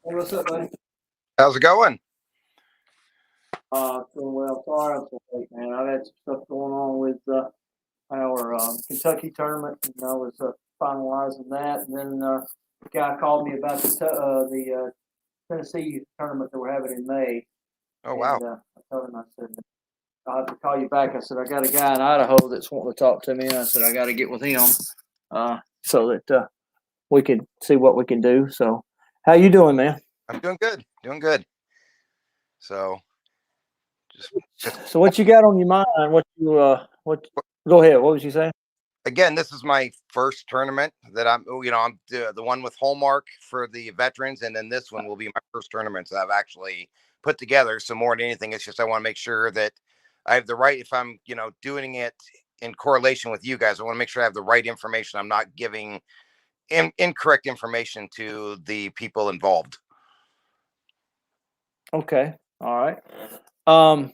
Hey, what's up, buddy? How's it going? Doing well. Sorry I'm so late, man. I've had some stuff going on with our Kentucky tournament, and I was finalizing that. And then the guy called me about the Tennessee tournament that we're having in May, Oh, wow. and I told him, I said, I'll have to call you back. I said, I got a guy in Idaho that's wanting to talk to me. And I said, I got to get with him so that we can see what we can do. So, how you doing, man? I'm doing good. Doing good. So, just So, what you got on your mind? What? Go ahead. What was you saying? again, this is my first tournament that I'm the one with Hallmark for the veterans, and then this one will be my first tournament that I've actually put together. So more than anything, it's just I want to make sure that I have the right. If I'm, doing it in correlation with you guys, I want to make sure I have the right information. I'm not giving incorrect information to the people involved. Okay. All right. Um,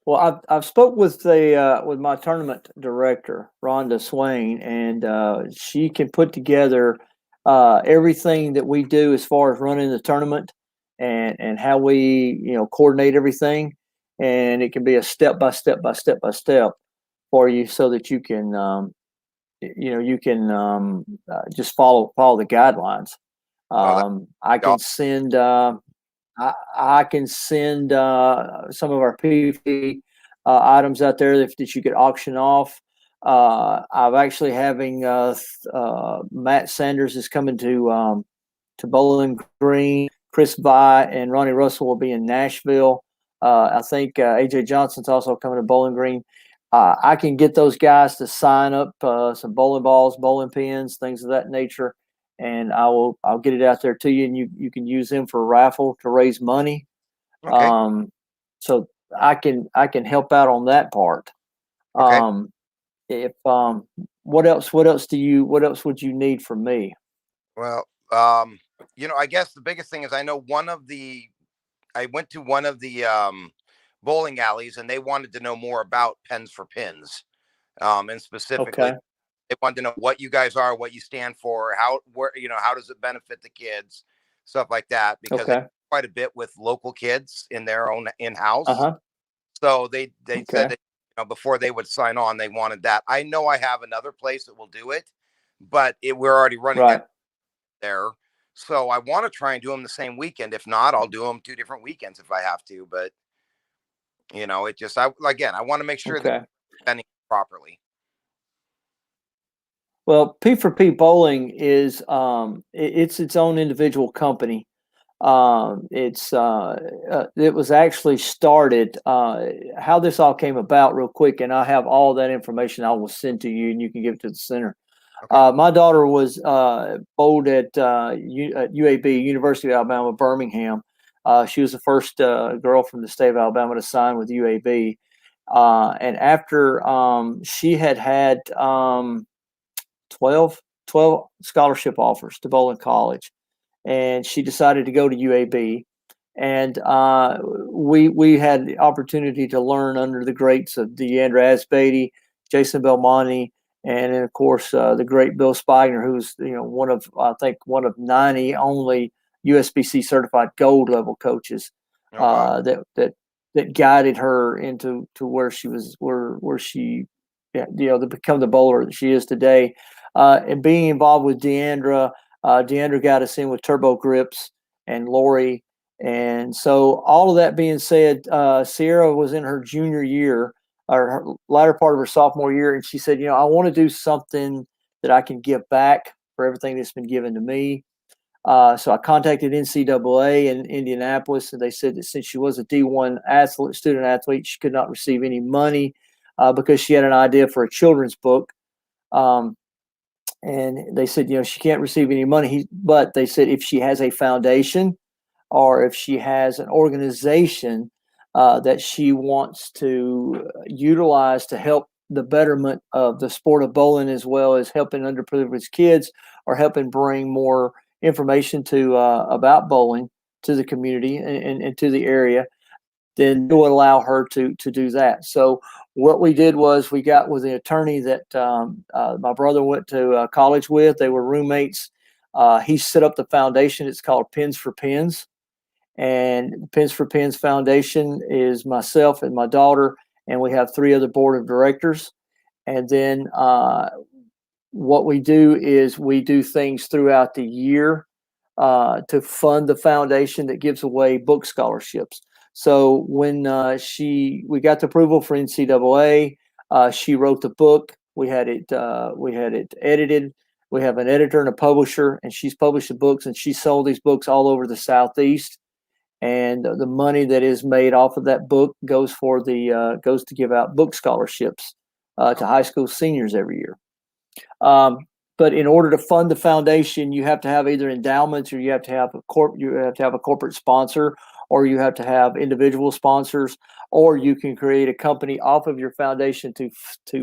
well, I've spoke with the with my tournament director, Rhonda Swain, and she can put together everything that we do as far as running the tournament and how we coordinate everything, and it can be a step by step for you so that you can just follow the guidelines. Oh, that's I can awesome. send. I can send some of our PvP items out there that you could auction off. I'm actually having Matt Sanders is coming to Bowling Green. Chris Vi and Ronnie Russell will be in Nashville. I think AJ Johnson's also coming to Bowling Green. I can get those guys to sign up some bowling balls, bowling pins, things of that nature, and I'll get it out there to you, and you can use them for a raffle to raise money. Okay. So I can help out on that part. Okay. If what else what else would you need from me? Well, I guess the biggest thing is I know I went to one of the bowling alleys and they wanted to know more about Pens for Pins. And specifically, Okay. they wanted to know what you guys are, what you stand for, how does it benefit the kids, stuff like that, because they Okay. do quite a bit with local kids in their own Uh in-house. huh. So they said Okay. that before they would sign on, they wanted that. I know I have another place that will do it, but we're already running that Right. there. So I want to try and do them the same weekend. If not, I'll do them 2 different weekends if I have to. But it just I want to make sure that Okay. we're spending properly. Well, P for P Bowling is it's its own individual company. It was actually started. How this all came about, real quick, and I have all that information. I will send to you, and you can give it to the center. Okay. My daughter was bowled at UAB, University of Alabama, Birmingham. She was the first girl from the state of Alabama to sign with UAB. And after she had 12 scholarship offers to Bowling College, and she decided to go to UAB. And we had the opportunity to learn under the greats of Deandra Asbeatty, Jason Belmonte, and then of course the great Bill Spigner, who's one of 90 only USBC certified gold level coaches Oh, wow. that guided her into to where she was where she to become the bowler that she is today. And being involved with Deandra got us in with Turbo Grips and Lori. And so, all of that being said, Sierra was in her junior year or her latter part of her sophomore year, and she said, I want to do something that I can give back for everything that's been given to me. So I contacted NCAA in Indianapolis, and they said that since she was a D1 student athlete, she could not receive any money because she had an idea for a children's book. And they said, she can't receive any money. But they said if she has a foundation or if she has an organization that she wants to utilize to help the betterment of the sport of bowling, as well as helping underprivileged kids or helping bring more information to about bowling to the community and to the area, then it would allow her to do that. So what we did was we got with the attorney that my brother went to college with. They were roommates He set up the foundation. It's called Pens for Pens. And Pens for Pens Foundation is myself and my daughter, and we have 3 other board of directors. And then what we do is we do things throughout the year to fund the foundation that gives away book scholarships. So when we got the approval for NCAA, she wrote the book. We had it edited. We have an editor and a publisher, and she's published the books, and she sold these books all over the Southeast. And the money that is made off of that book goes to give out book scholarships to high school seniors every year. But in order to fund the foundation, you have to have either endowments, or you have to have a corporate sponsor, or you have to have individual sponsors, or you can create a company off of your foundation to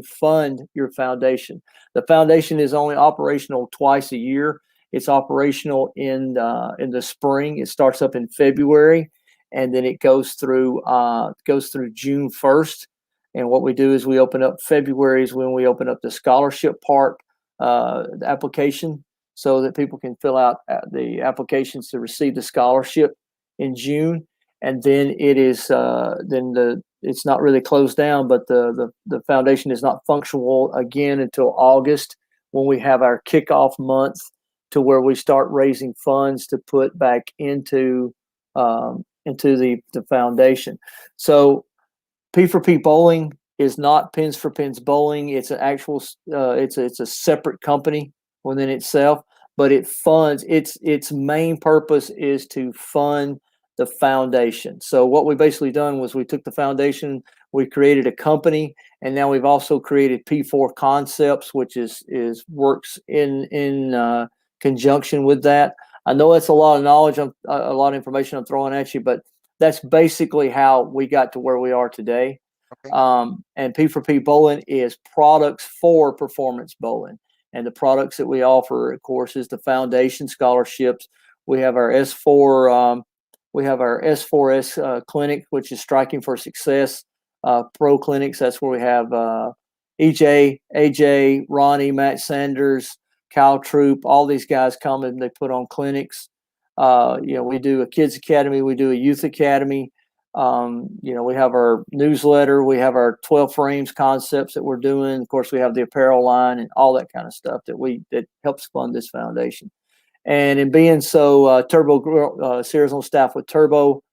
fund your foundation. The foundation is only operational twice a year. It's operational in the spring. It starts up in February, and then it goes through June 1st. And what we do is we open up February is when we open up the scholarship part, the application, so that people can fill out the applications to receive the scholarship in June. And then it's not really closed down, but the foundation is not functional again until August, when we have our kickoff month, to where we start raising funds to put back into the foundation. So P4P Bowling is not Pens for Pens Bowling. It's an actual it's a separate company within itself, but it funds its main purpose is to fund the foundation. So what we basically done was we took the foundation, we created a company, and now we've also created P4 Concepts, which works in conjunction with that. I know that's a lot of knowledge, a lot of information I'm throwing at you, but that's basically how we got to where we are today. Okay. And P4P Bowling is products for performance bowling. And the products that we offer, of course, is the foundation scholarships. We have our S4S clinic, which is Striking for Success Pro Clinics. That's where we have EJ, AJ, Ronnie, Matt Sanders, Kyle Troop, all these guys come and they put on clinics. We do a kids academy, we do a youth academy. We have our newsletter, we have our 12 frames concepts that we're doing. Of course, we have the apparel line and all that kind of stuff that helps fund this foundation. And in being so, Turbo, Sarah's on staff with Turbo.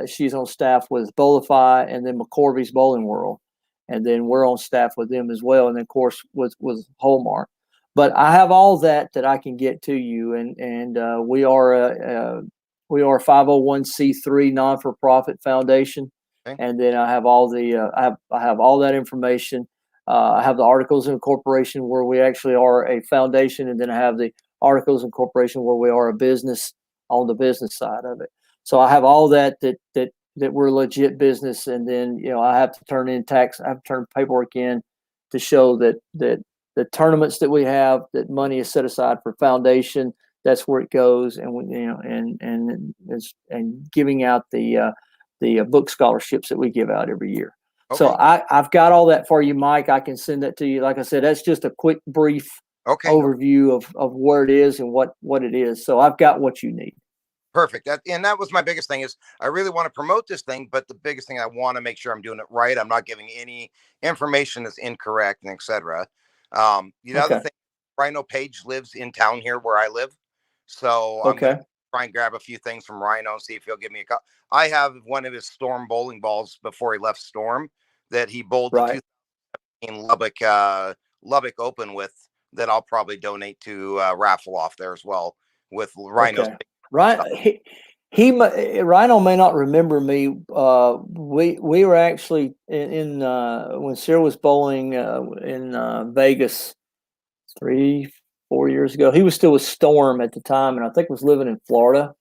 She's on staff with Bowlify, and then McCorvey's Bowling World. And then we're on staff with them as well. And then, of course, with Hallmark. But I have all that I can get to you, and we are a 501c3 non-for-profit foundation, Okay. and then I have all I have all that information. I have the articles of incorporation where we actually are a foundation, and then I have the articles of incorporation where we are a business on the business side of it. So I have all that we're legit business, and then I have to turn in tax, I have to turn paperwork in to show that the tournaments that we have, that money is set aside for foundation. That's where it goes, and and giving out the book scholarships that we give out every year. Okay. So I've got all that for you, Mike. I can send that to you. Like I said, that's just a quick, brief overview of where it is and what it is. So I've got what you need. Perfect. That was my biggest thing, is I really want to promote this thing, but the biggest thing, I want to make sure I'm doing it right. I'm not giving any information that's incorrect, and etc. Other thing, Rhino Page lives in town here where I live. So I'm going to try and grab a few things from Rhino and see if he'll give me a call. I have one of his Storm bowling balls before he left Storm that he bowled the 2017 Lubbock Open with, that I'll probably donate to raffle off there as well with Rhino's. Okay. Right. Rhino may not remember me. We were actually in when Sarah was bowling in Vegas 3-4 years ago. He was still with Storm at the time, and I think was living in Florida.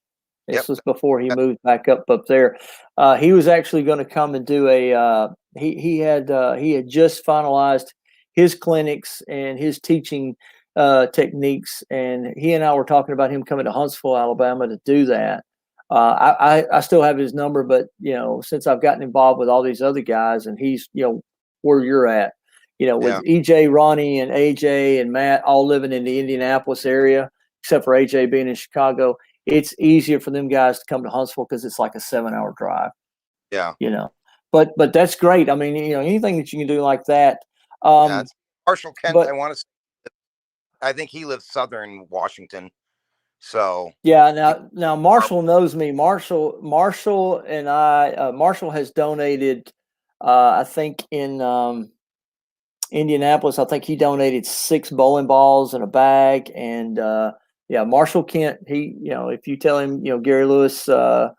This was before he moved back up there. He was actually going to come and do he had just finalized his clinics and his teaching techniques, and he and I were talking about him coming to Huntsville, Alabama to do that. I still have his number, but since I've gotten involved with all these other guys, and he's where you're at, with EJ, Ronnie, and AJ and Matt all living in the Indianapolis area, except for AJ being in Chicago, it's easier for them guys to come to Huntsville because it's like a 7-hour drive. Yeah. But that's great. I mean, anything that you can do like that. Yeah. It's Marshall Kent. But I think he lives southern Washington. So yeah, now Marshall knows me. Marshall and I. Marshall has donated. I think in Indianapolis, I think he donated 6 bowling balls and a bag. And yeah, Marshall Kent. He, if you tell him, Gary Lewis, from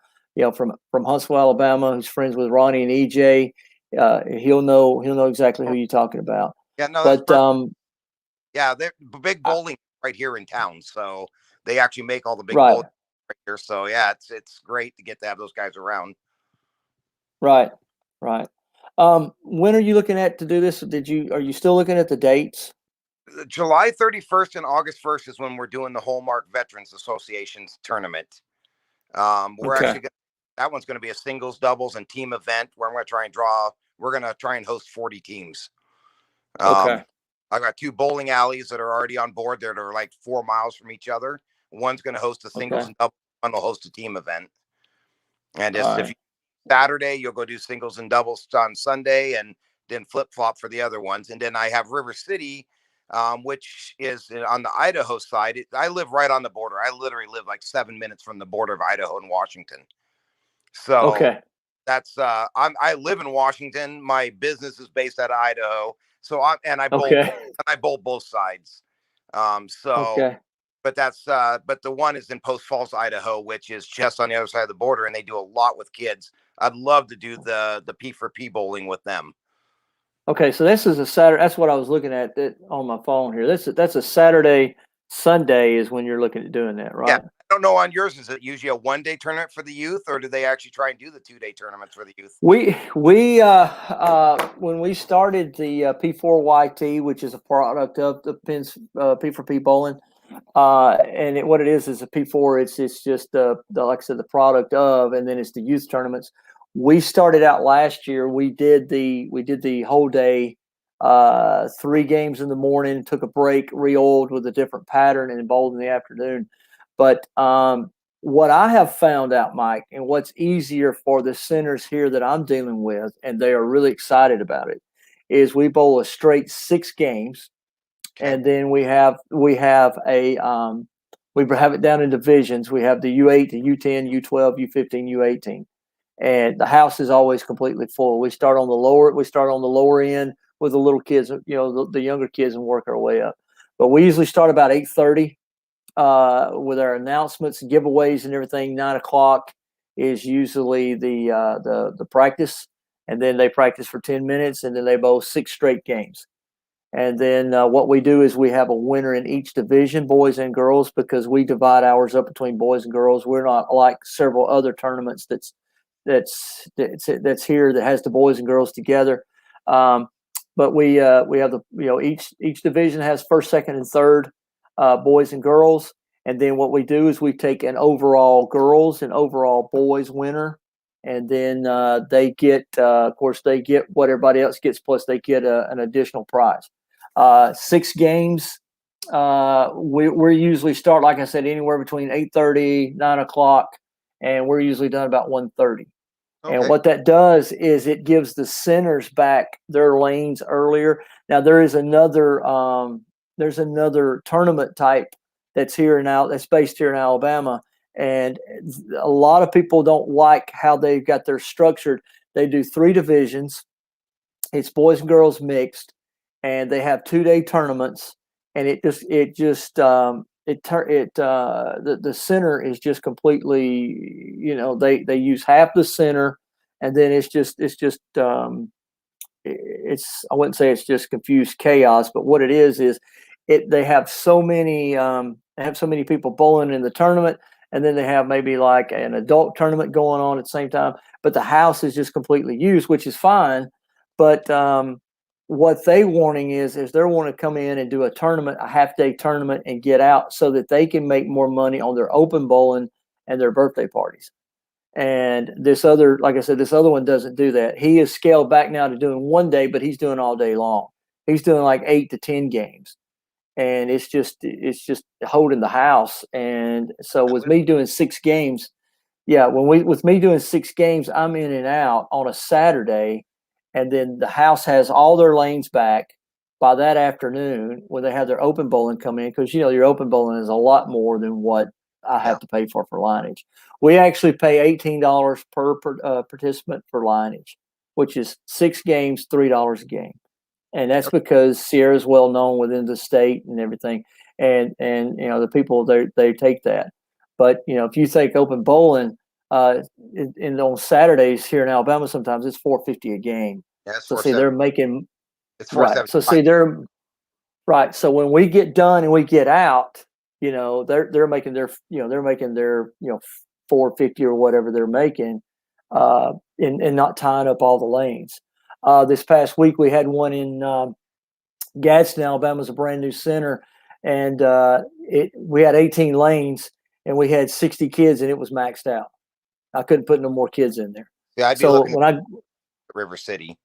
Huntsville, Alabama, who's friends with Ronnie and EJ, he'll know exactly who you're talking about. Yeah, no, but yeah, they're big bowling right here in town, so they actually make all the big right. bowling right here. So yeah, it's great to get to have those guys around. Right. When are you looking at to do this? Are you still looking at the dates? July 31st and August 1st is when we're doing the Hallmark Veterans Association's tournament. We're actually that one's going to be a singles, doubles, and team event where we're going to try and host 40 teams. Okay. I got 2 bowling alleys that are already on board that are like 4 miles from each other. One's going to host a singles and doubles, one will host a team event. And if you Saturday, you'll go do singles and doubles on Sunday and then flip-flop for the other ones. And then I have River City, which is on the Idaho side. I live right on the border. I literally live like 7 minutes from the border of Idaho and Washington. So that's I live in Washington. My business is based out of Idaho. So I bowl both sides. But that's but the one is in Post Falls, Idaho, which is just on the other side of the border, and they do a lot with kids. I'd love to do the P4P bowling with them. Okay, so this is a Saturday. That's what I was looking at on my phone here. That's a Saturday. Sunday is when you're looking at doing that, right? Yeah. I don't know on yours. Is it usually a 1-day tournament for the youth, or do they actually try and do the 2-day tournaments for the youth? We when we started the P4YT, which is a product of the P4P bowling, and what it is a P4. It's just like I said, the product of, and then it's the youth tournaments. We started out last year. We did the whole day, 3 games in the morning, took a break, re-oiled with a different pattern, and bowled in the afternoon. But what I have found out, Mike, and what's easier for the centers here that I'm dealing with, and they are really excited about it, is we bowl a straight 6 games. And then we have it down in divisions. We have the U8, the U10, U12, U15, U18, and the house is always completely full. We start on the lower end with the little kids, the younger kids, and work our way up. But we usually start about 8:30 with our announcements and giveaways and everything. 9:00 is usually the practice, and then they practice for 10 minutes, and then they bowl 6 straight games. And then what we do is we have a winner in each division, boys and girls, because we divide ours up between boys and girls. We're not like several other tournaments that's here that has the boys and girls together. But we have each division has first, second, and third boys and girls. And then what we do is we take an overall girls and overall boys winner. And then they get, of course, they get what everybody else gets, plus they get an additional prize. 6 games. We usually start, like I said, anywhere between 8:30, 9:00, and we're usually done about 1:30. Okay. And what that does is it gives the centers back their lanes earlier. Now there's another tournament type that's based here in Alabama. And a lot of people don't like how they've got their structured. They do 3 divisions. It's boys and girls mixed, and they have 2-day tournaments. And the center is just completely, they use half the center, and then I wouldn't say it's just confused chaos, but what it is they have so many people bowling in the tournament. And then they have maybe like an adult tournament going on at the same time, but the house is just completely used, which is fine. But what they wanting is they're wanting to come in and do a half-day tournament, and get out so that they can make more money on their open bowling and their birthday parties. And like I said, this other one doesn't do that. He is scaled back now to doing 1 day, but he's doing all day long. He's doing like 8 to 10 games. and it's just holding the house. And so with me doing 6 games, yeah, with me doing 6 games, I'm in and out on a Saturday, and then the house has all their lanes back by that afternoon when they have their open bowling come in, because your open bowling is a lot more than what I have to pay for lineage. We actually pay $18 per participant for lineage, which is 6 games, $3 a game, and that's because Sierra is well known within the state and everything, and the people they take that. But if you take open bowling, on Saturdays here in Alabama, sometimes it's $4.50 a game. Yeah, So see, they're making it's right. So see, they're right. So when we get done and we get out, they're making their $4.50 or whatever they're making, and not tying up all the lanes. This past week we had one in Gadsden, Alabama, is a brand new center, and we had 18 lanes and we had 60 kids, and it was maxed out. I couldn't put no more kids in there. Yeah, I'd be So looking when at River City.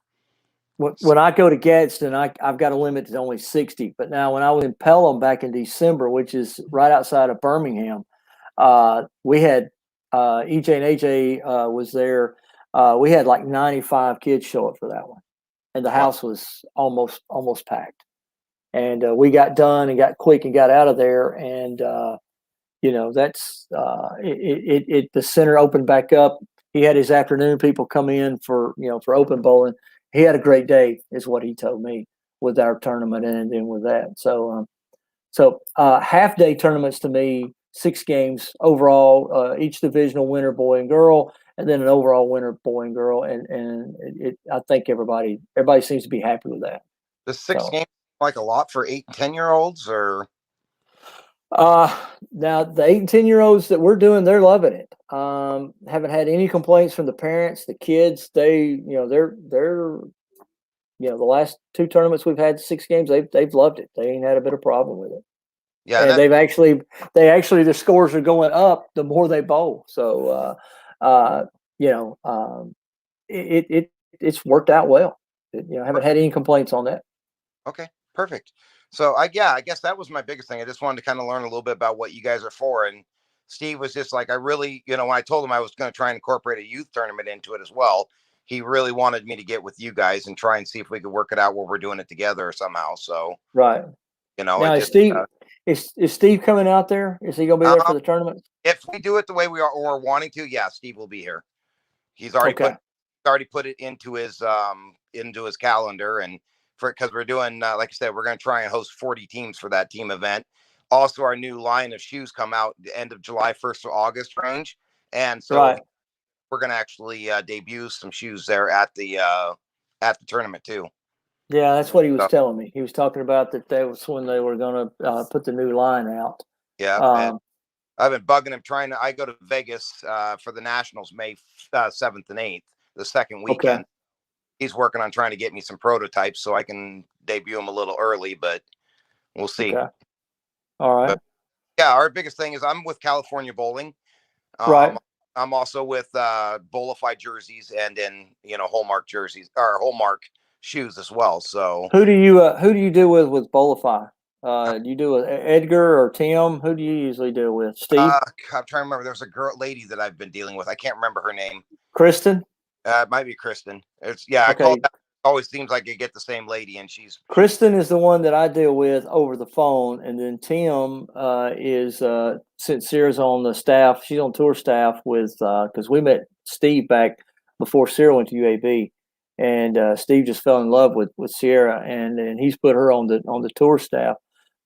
when I go to Gadsden, I've got a limit to only 60. But now when I was in Pelham back in December, which is right outside of Birmingham, we had EJ and AJ was there. We had like 95 kids show up for that one, and the house was almost packed. And we got done and got quick and got out of there. And that's the center opened back up. He had his afternoon people come in for open bowling. He had a great day, is what he told me, with our tournament and then with that. So half day tournaments to me, 6 games overall, each divisional winner, boy and girl, and then an overall winner, boy and girl. And I think everybody seems to be happy with that. The 6 games like a lot for 8 and 10-year-olds, or? Now the 8 and 10-year-olds that we're doing, they're loving it. Haven't had any complaints from the parents, the kids. They're the last 2 tournaments we've had 6 games, they've loved it. They ain't had a bit of problem with it. Yeah, and their scores are going up the more they bowl. So it's worked out well. Haven't had any complaints on that. Okay, perfect. So I guess that was my biggest thing. I just wanted to kind of learn a little bit about what you guys are for. And Steve was just like, I really, when I told him I was going to try and incorporate a youth tournament into it as well, he really wanted me to get with you guys and try and see if we could work it out where we're doing it together somehow. So, right. Now, is Steve coming out there? Is he going to be there for the tournament? If we do it the way we are or wanting to, yeah, Steve will be here. He's already put it into his calendar, and because we're doing, like I said, we're going to try and host 40 teams for that team event. Also, our new line of shoes come out the end of July, 1st of August range. And so we're going to actually debut some shoes there at the tournament too. Yeah, that's what he was telling me. He was talking about that was when they were going to put the new line out. Yeah. I've been bugging him I go to Vegas for the Nationals May 7th and 8th, the second weekend. Okay. He's working on trying to get me some prototypes so I can debut them a little early, but we'll see. Okay. All right. But, yeah, our biggest thing is I'm with California Bowling. Right. I'm also with Bowlify jerseys and in Hallmark jerseys or Hallmark shoes as well. So who do you do with Bowlify? Do you do with Edgar or Tim? Who do you usually deal with? Steve? I'm trying to remember. There's a lady that I've been dealing with. I can't remember her name. Kristen? It might be Kristen. Okay. I call that. Always seems like you get the same lady, and Kristen is the one that I deal with over the phone, and then Tim is since Sarah's on the staff, she's on tour staff with because we met Steve back before Sarah went to UAB, and Steve just fell in love with Sierra, and he's put her on the tour staff.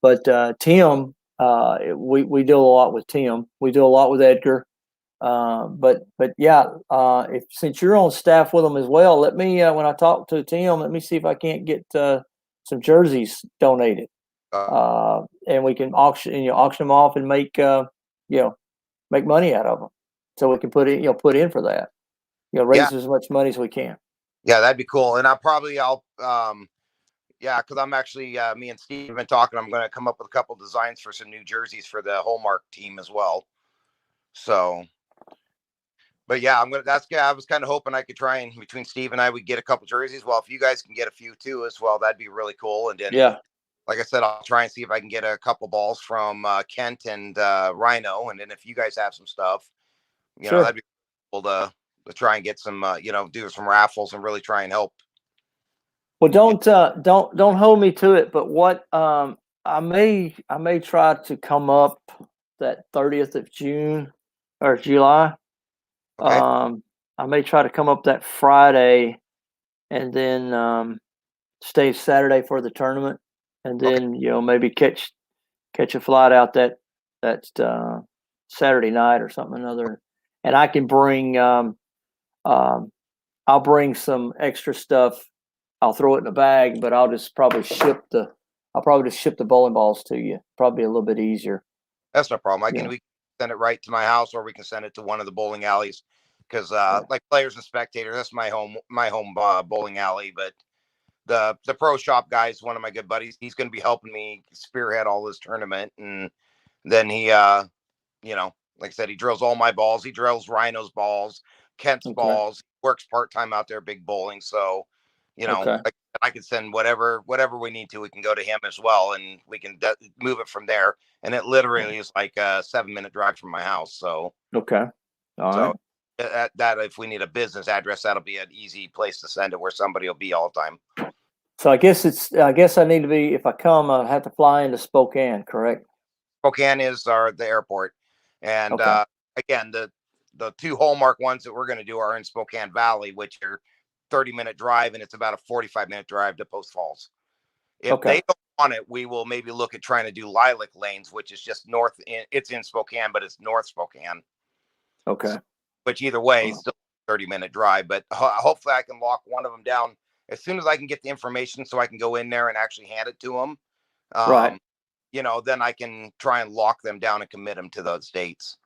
But Tim, we deal a lot with Tim. We do a lot with Edgar. But yeah, since you're on staff with them as well, let me when I talk to Tim, let me see if I can't get some jerseys donated, and we can auction them off and make make money out of them, so we can put in for that, raise as much money as we can. Yeah, that'd be cool. And because I'm actually me and Steve have been talking. I'm going to come up with a couple designs for some new jerseys for the Hallmark team as well. So. But yeah, I was kind of hoping I could try and between Steve and I, we get a couple jerseys. Well, if you guys can get a few too as well, that'd be really cool. And then like I said, I'll try and see if I can get a couple balls from Kent and Rhino, and then if you guys have some stuff, Sure. that'd be cool to try and get some, do some raffles and really try and help. Well, don't hold me to it, but what I may try to come up that 30th of June or July. Okay. I may try to come up that Friday and then stay Saturday for the tournament, and Okay. then maybe catch a flight out that Saturday night or something another, and I can bring um, I'll bring some extra stuff. I'll throw it in a bag, but I'll probably just ship the bowling balls to you. Probably a little bit easier. That's no problem. Yeah. We can send it right to my house, or we can send it to one of the bowling alleys. Because Yeah. like players and spectators, that's my home bowling alley. But the pro shop guy is one of my good buddies. He's going to be helping me spearhead all this tournament, and then he like I said, he drills all my balls. He drills Rhino's balls, Kent's Okay. balls. Works part time out there, big bowling. So, Okay. I can send whatever we need to. We can go to him as well, and we can move it from there. And it literally is like a 7-minute drive from my house. So, Okay. All so right. that if we need a business address, that'll be an easy place to send it where somebody will be all the time. So I guess I need to be, if I come, I have to fly into Spokane, correct? Spokane is the airport, and Okay. again the two hallmark ones that we're going to do are in Spokane Valley, which are 30-minute drive, and it's about a 45-minute drive to Post Falls. If Okay. they don't want it, we will maybe look at trying to do Lilac Lanes, which is just north. It's in Spokane, but it's North Spokane. Okay. So, which either way, still 30-minute drive. But hopefully, I can lock one of them down as soon as I can get the information, so I can go in there and actually hand it to them. Right. Then I can try and lock them down and commit them to those dates.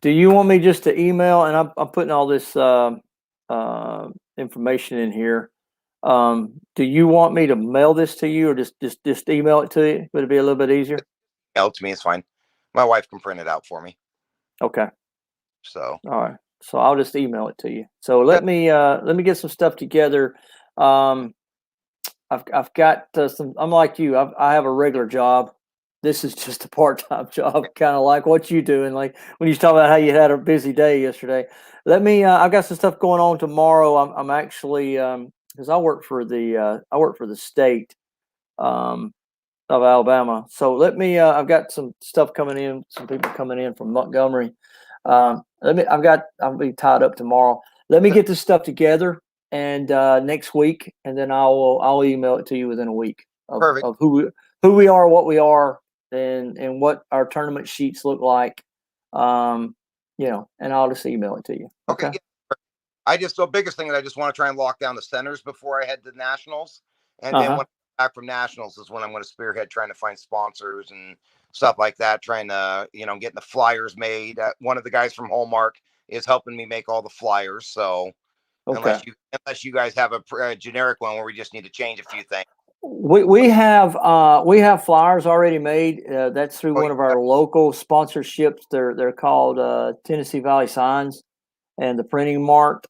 Do you want me just to email? And I'm putting all this information in here. Do you want me to mail this to you, or just email it to you? Would it be a little bit easier? Mail to me is fine. My wife can print it out for me. Okay. So All right. So I'll just email it to you. So let me get some stuff together. I've got some. I'm like you. I have a regular job. This is just a part-time job, kind of like what you do. And like when you talk about how you had a busy day yesterday. Let me. I've got some stuff going on tomorrow. I'm actually because I work for the state of Alabama. So let me. I've got some stuff coming in. Some people coming in from Montgomery. I'll be tied up tomorrow. Let me get this stuff together and next week, and then I'll email it to you within a week perfect. of who we are, what we are, and what our tournament sheets look like. And I'll just email it to you. Okay. The biggest thing is I just want to try and lock down the centers before I head to nationals, and then Uh-huh. when I'm back from nationals is when I'm going to spearhead trying to find sponsors and stuff like that. Trying to getting the flyers made. One of the guys from Hallmark is helping me make all the flyers. So Okay. unless you guys have a generic one where we just need to change a few things. We have flyers already made. That's through Oh, one of our local sponsorships. They're called Tennessee Valley Signs and the Printing Mart.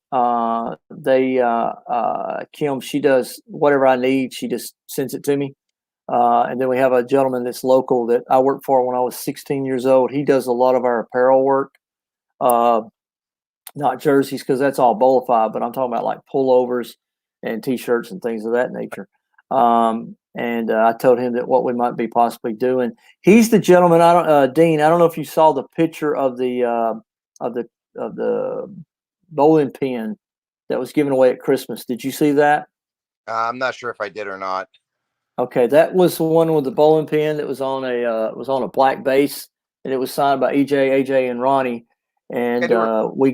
Kim, she does whatever I need. She just sends it to me. And then we have a gentleman that's local that I worked for when I was 16 years old. He does a lot of our apparel work, not jerseys because that's all Bowlified, but I'm talking about like pullovers and T-shirts and things of that nature. And I told him that what we might be possibly doing. He's the gentleman. Dean. I don't know if you saw the picture of the bowling pin that was given away at Christmas. Did you see that? I'm not sure if I did or not. Okay, that was the one with the bowling pin that was on a black base, and it was signed by EJ, AJ, and Ronnie. And we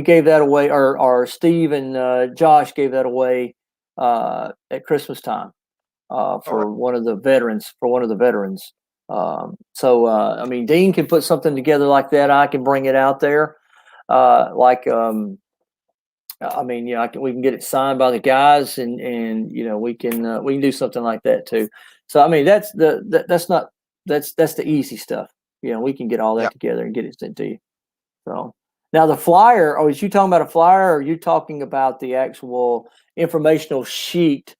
gave that away, or Steve and Josh gave that away at Christmas time for one of the veterans. I mean, Dean can put something together like that. I can bring it out there. We can get it signed by the guys, and we can do something like that too. So I mean, that's the easy stuff. We can get all that together and get it sent to you. So now the flyer. Oh, is you talking about a flyer, or are you talking about the actual informational sheet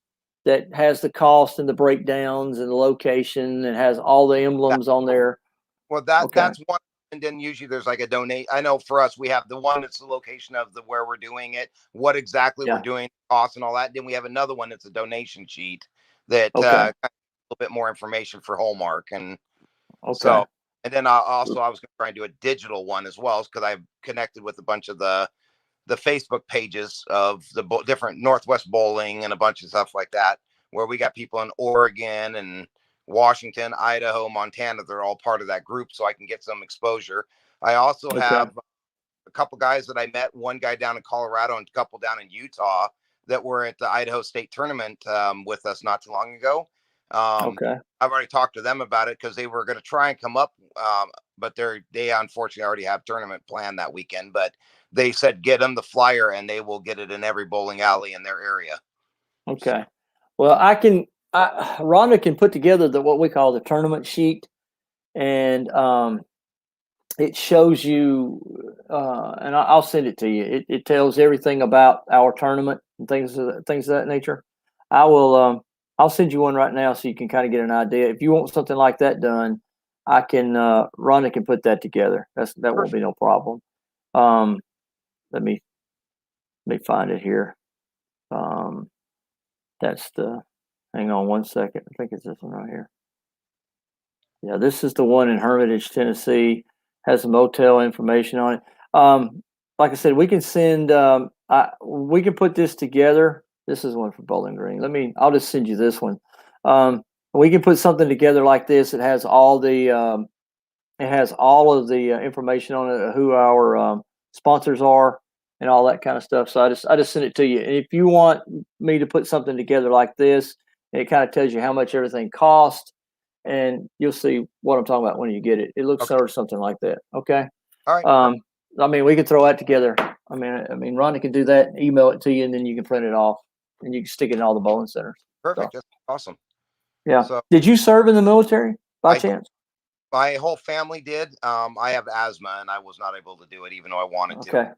that has the cost and the breakdowns and the location and has all the emblems on there. Well, Okay. that's one. And then usually there's like a donate. I know for us, we have the one that's the location of the where we're doing it, what exactly we're Yeah. doing, cost and all that. Then we have another one that's a donation sheet that Okay. kind of a little bit more information for Hallmark. And Okay. so, and then I was going to try and do a digital one as well, because I've connected with a bunch of the Facebook pages of the different Northwest Bowling and a bunch of stuff like that, where we got people in Oregon and Washington, Idaho, Montana. They're all part of that group, so I can get some exposure. I also Okay. have a couple guys that I met, one guy down in Colorado and a couple down in Utah that were at the Idaho State Tournament with us not too long ago. Okay. I've already talked to them about it because they were going to try and come up, but they unfortunately already have tournament planned that weekend. But they said get them the flyer and they will get it in every bowling alley in their area. Okay. Well, Rhonda can put together what we call the tournament sheet, and it shows you, and I'll send it to you. It tells everything about our tournament and things of that nature. I'll send you one right now so you can kind of get an idea. If you want something like that done, Rhonda can put that together. That won't be no problem. Let me find it here. Hang on one second. I think it's this one right here. Yeah, this is the one in Hermitage, Tennessee. Has some motel information on it. Like I said, we can send. We can put this together. This is one for Bowling Green. I'll just send you this one. We can put something together like this. It has all the. It has all of the information on it, who our sponsors are, and all that kind of stuff. So I just sent it to you. And if you want me to put something together like this, it kind of tells you how much everything costs, and you'll see what I'm talking about when you get it. It looks Okay. sort of something like that. Okay. All right. We could throw that together. Ronnie can do that, email it to you, and then you can print it off, and you can stick it in all the bowling centers. Perfect. So, That's awesome. yeah. So did you serve in the military by chance? My whole family did. I have asthma and I was not able to do it, even though I wanted to. Okay.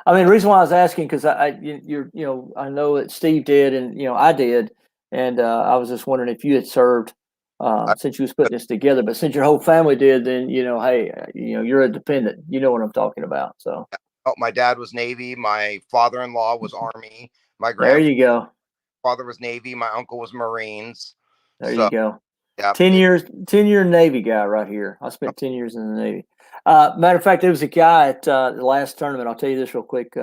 The reason why I was asking, because I know that Steve did, and I did, and I was just wondering if you had served since you was putting this together. But since your whole family did, then hey, you're a dependent. You know what I'm talking about. So. Oh, my dad was Navy. My father-in-law was Army. My There you go. grandfather was Navy. My uncle was Marines. There you go. Yeah, 10-year Navy guy right here. I spent 10 years in the Navy. Matter of fact, there was a guy at the last tournament. I'll tell you this real quick.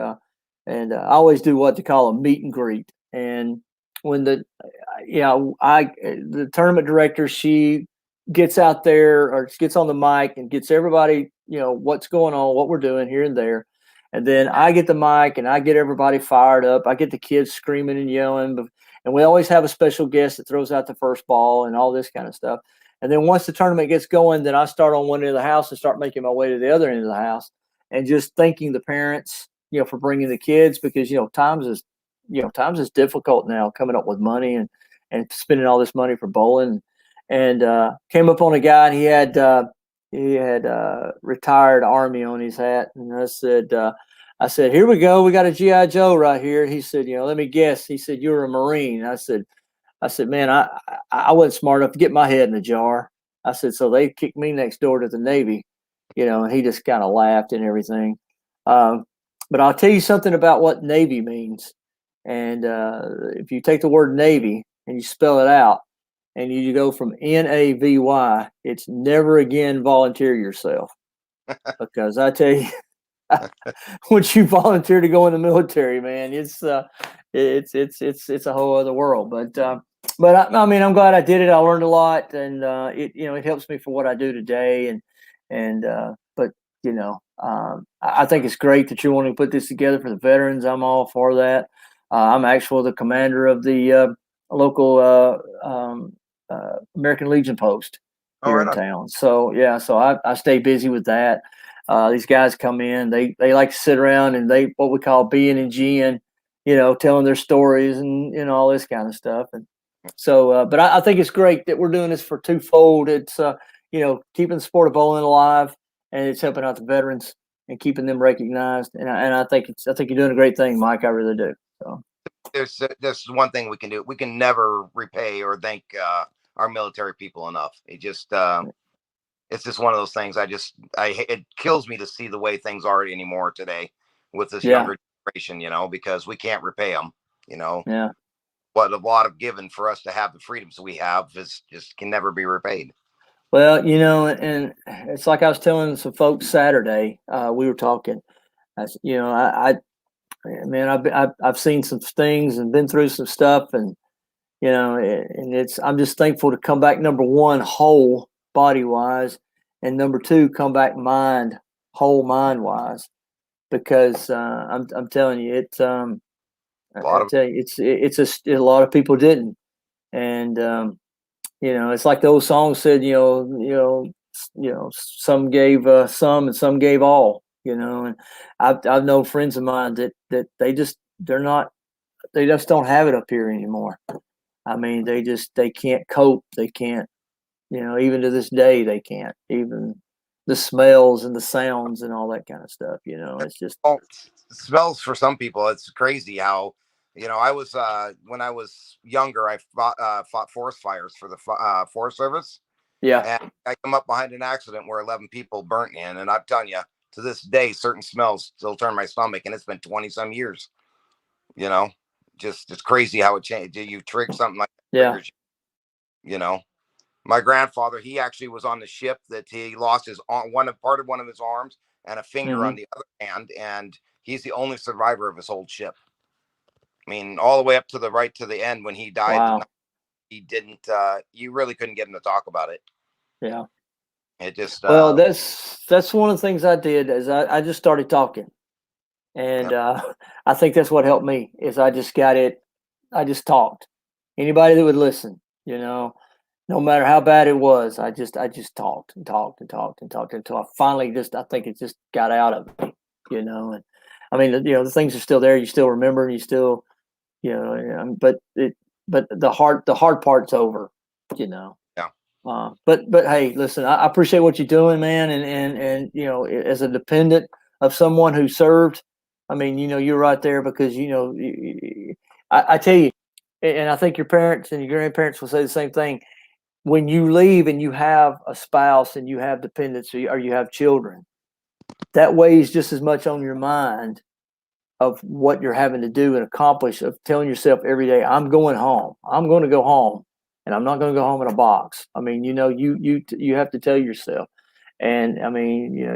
And I always do what they call a meet and greet. And when the tournament director, she gets out there or gets on the mic and gets everybody, what's going on, what we're doing here and there. And then I get the mic and I get everybody fired up. I get the kids screaming and yelling. And we always have a special guest that throws out the first ball and all this kind of stuff. And then once the tournament gets going, then I start on one end of the house and start making my way to the other end of the house and just thanking the parents, for bringing the kids, because, times is difficult now, coming up with money and spending all this money for bowling. And came up on a guy, and he had retired Army on his hat. And I said, here we go. We got a G.I. Joe right here. He said, let me guess. He said, you're a Marine. I said, man, I wasn't smart enough to get my head in a jar. I said, so they kicked me next door to the Navy, and he just kind of laughed and everything. But I'll tell you something about what Navy means. And if you take the word Navy and you spell it out and you go from NAVY, it's never again volunteer yourself. Because I tell you, once you volunteer to go in the military, man, it's a whole other world. But I'm glad I did it. I learned a lot, and it helps me for what I do today. I think it's great that you're wanting to put this together for the veterans. I'm all for that. I'm actually the commander of the local American Legion post here in town. So I stay busy with that. These guys come in, they like to sit around and they what we call being and G'ing, telling their stories and all this kind of stuff. And so, but I think it's great that we're doing this for twofold. It's keeping the sport of bowling alive, and it's helping out the veterans and keeping them recognized. And I think you're doing a great thing, Mike. I really do. So there's one thing we can do. We can never repay or thank our military people enough. It's just one of those things. It kills me to see the way things are anymore today with this Yeah. younger generation, because we can't repay them, Yeah. what a lot of given for us to have the freedoms we have is just can never be repaid. Well, and it's like I was telling some folks Saturday, we were talking, man, I've seen some things and been through some stuff, and I'm just thankful to come back, number one, whole body wise, and number two, come back whole mind wise, because I'm telling you, I tell you, a lot of people didn't, and it's like the old song said, some gave some and some gave all, and I've known friends of mine that they just don't have it up here anymore. I mean, they can't cope. They can't, even to this day, they can't. Even the smells and the sounds and all that kind of stuff, it's just. Well, smells for some people. It's crazy how, I was when I was younger, I fought forest fires for the Forest Service, Yeah. and I come up behind an accident where 11 people burnt in, and I'm telling you, to this day, certain smells still turn my stomach, and it's been 20 some years. You know, just it's crazy how it changed. You trick something like that Yeah. triggers you know. My grandfather, he actually was on the ship that he lost his part of one of his arms and a finger Hmm. on the other hand, and he's the only survivor of his whole ship. I mean, all the way up to the right to the end when he died, Wow. he didn't. You really couldn't get him to talk about it. Yeah. It just. Well, that's one of the things I did is I just started talking, and I think that's what helped me is I just got it. I just talked. Anybody that would listen, no matter how bad it was, I just talked and talked and talked and talked until I think it just got out of me, and I mean, the things are still there. You still remember, and you still, but the hard part's over, you know. Yeah. But hey, listen, I appreciate what you're doing, man, and as a dependent of someone who served, I mean, you're right there because I tell you, and I think your parents and your grandparents will say the same thing. When you leave and you have a spouse and you have dependents or you have children, that weighs just as much on your mind of what you're having to do and accomplish, of telling yourself every day, I'm going home. I'm going to go home, and I'm not going to go home in a box. I mean, you have to tell yourself. And I mean,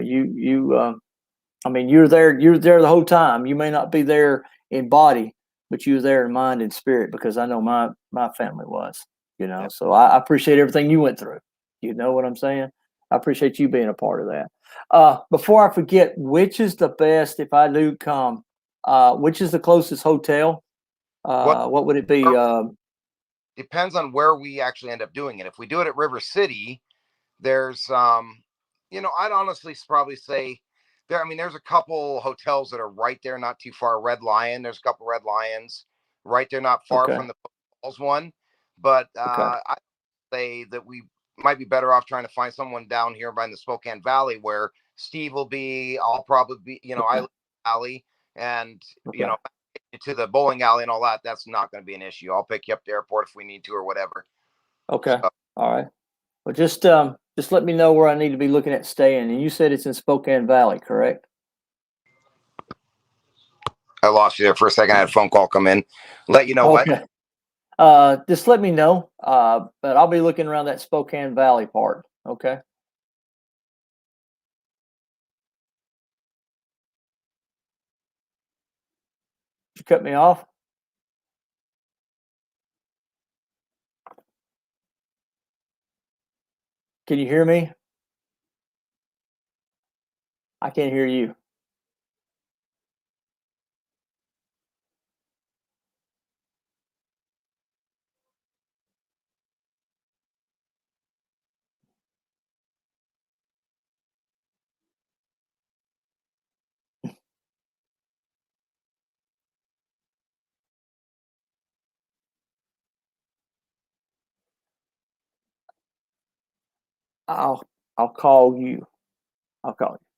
I mean, you're there the whole time. You may not be there in body, but you were there in mind and spirit, because I know my family was, Yeah. so I appreciate everything you went through. You know what I'm saying? I appreciate you being a part of that. Before I forget, which is the best if I do come? Which is the closest hotel? What What would it be? depends on where we actually end up doing it. If we do it at River City, there's I'd honestly probably say there. I mean, there's a couple hotels that are right there, not too far. Red Lion, there's a couple Red Lions right there, not far Okay. from the Falls one. But Okay. I say that we might be better off trying to find someone down here by the Spokane Valley where Steve will be. I'll probably be. I Okay. live in the valley, and Okay. to the bowling alley and all that. That's not going to be an issue. I'll pick you up at the airport if we need to or whatever. Okay. So All right. Well, just let me know where I need to be looking at staying. And you said it's in Spokane Valley, correct? I lost you there for a second. I had a phone call come in. Let you know what. Okay. Just let me know. But I'll be looking around that Spokane Valley part. Okay. You cut me off. Can you hear me? I can't hear you. I'll I'll call you. I'll call you.